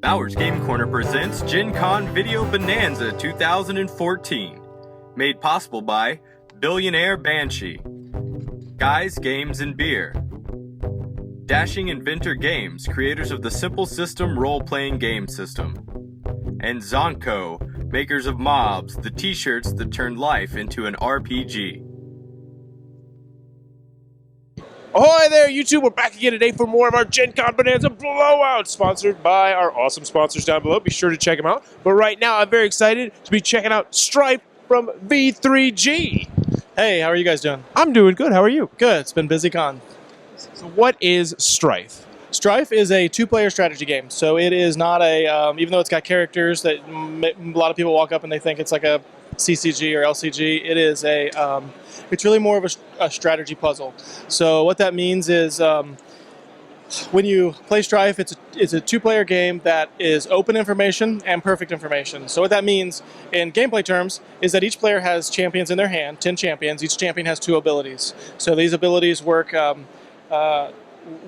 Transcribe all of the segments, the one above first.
Bowers Game Corner presents Gen Con Video Bonanza 2014. Made possible by Billionaire Banshee, Guys, Games, and Beer, Dashing Inventor Games, creators of the Simple System role-playing game system, and Zonko, makers of Mobs, the t-shirts that turned life into an RPG. Ahoy there, YouTube! We're back again today for more of our Gen Con Bonanza Blowout, sponsored by our awesome sponsors down below. Be sure to check them out. But right now, I'm very excited to be checking out Strife from V3G. Hey, how are you guys doing? I'm doing good. How are you? Good. It's been busy con. So what is Strife? Strife is a two-player strategy game. So it is not a, even though it's got characters that a lot of people walk up and they think it's like a CCG or LCG, it is a, it's really more of a strategy puzzle. So what that means is when you play Strife, it's a two-player game that is open information and perfect information. So what that means in gameplay terms is that each player has champions in their hand, 10 champions. Each champion has 2 abilities. So these abilities work,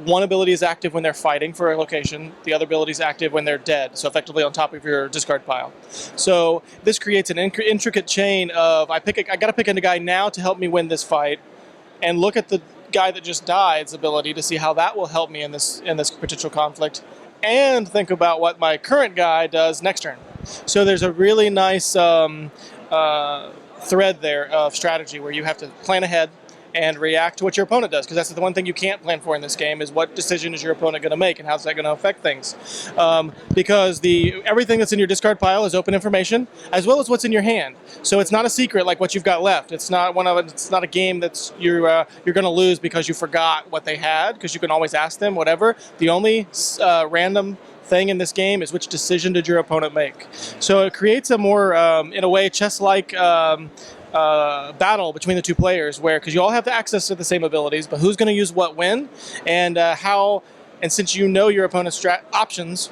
one ability is active when they're fighting for a location. The other ability is active when they're dead, so effectively on top of your discard pile. So this creates an intricate chain of, I got to pick a guy now to help me win this fight, and look at the guy that just died's ability to see how that will help me in this potential conflict, and think about what my current guy does next turn. So there's a really nice thread there of strategy where you have to plan ahead and react to what your opponent does, because that's the one thing you can't plan for in this game is what decision is your opponent going to make and how's that going to affect things. Because everything that's in your discard pile is open information, as well as what's in your hand. So it's not a secret like what you've got left. It's not it's not a game that's you're going to lose because you forgot what they had, because you can always ask them, whatever. The only random thing in this game is which decision did your opponent make. So it creates a more, in a way, chess-like battle between the two players, where because you all have access to the same abilities, but who's going to use what when, and how, and since you know your opponent's options,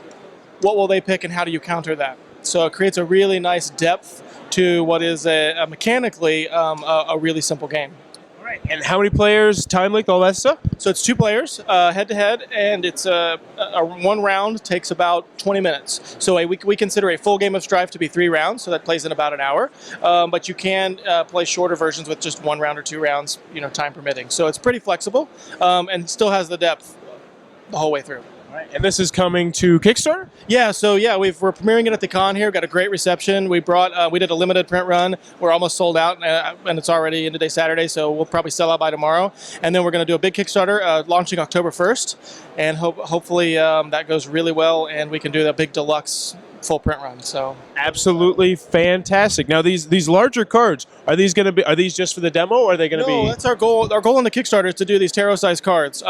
what will they pick and how do you counter that? So it creates a really nice depth to what is mechanically a really simple game. All right. And how many players, time length, all that stuff? So it's 2 players, head-to-head, and it's one round takes about 20 minutes. So we consider a full game of Strife to be 3 rounds, so that plays in about an hour. But you can play shorter versions with just 1 round or 2 rounds, time permitting. So it's pretty flexible, and still has the depth the whole way through. And this is coming to Kickstarter? Yeah, so yeah, we're premiering it at the con here. Got a great reception. We did a limited print run. We're almost sold out, and it's already in today, Saturday, so we'll probably sell out by tomorrow. And then we're going to do a big Kickstarter launching October 1st, and hopefully that goes really well, and we can do the big deluxe full print run. So absolutely fantastic. Now these larger cards, are these just for the demo, or are they going to be? No, that's our goal. Our goal on the Kickstarter is to do these tarot-sized cards.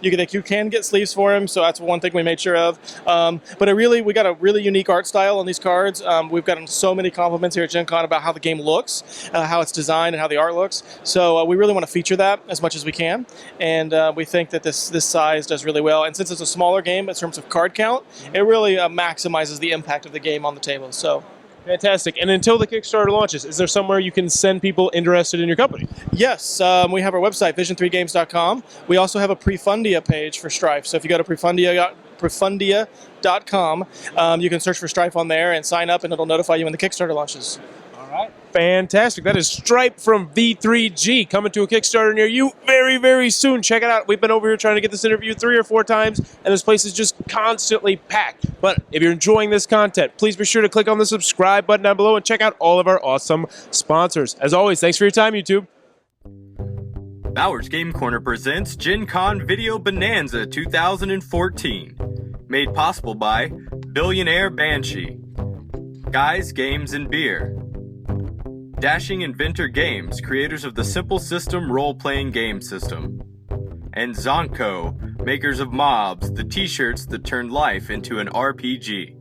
You can get sleeves for them, so that's one thing we made sure of. But we got a really unique art style on these cards. We've gotten so many compliments here at Gen Con about how the game looks, how it's designed, and how the art looks. So we really want to feature that as much as we can, and we think that this size does really well. And since it's a smaller game in terms of card count, it really maximizes the impact of the game on the table. So fantastic. And until the Kickstarter launches, is there somewhere you can send people interested in your company? Yes, we have our website, vision3games.com. We also have a Prefundia page for Strife. So if you go to prefundia.com, you can search for Strife on there and sign up, and it'll notify you when the Kickstarter launches. All right. Fantastic. That is Stripe from V3G coming to a Kickstarter near you very, very soon. Check it out. We've been over here trying to get this interview 3 or 4 times, and this place is just constantly packed. But if you're enjoying this content, please be sure to click on the subscribe button down below and check out all of our awesome sponsors. As always, thanks for your time, YouTube. Bowers Game Corner presents Gen Con Video Bonanza 2014. Made possible by Billionaire Banshee, Guys, Games, and Beer, Dashing Inventor Games, creators of the Simple System role-playing game system, and Zonko, makers of Mobs, the t-shirts that turned life into an RPG.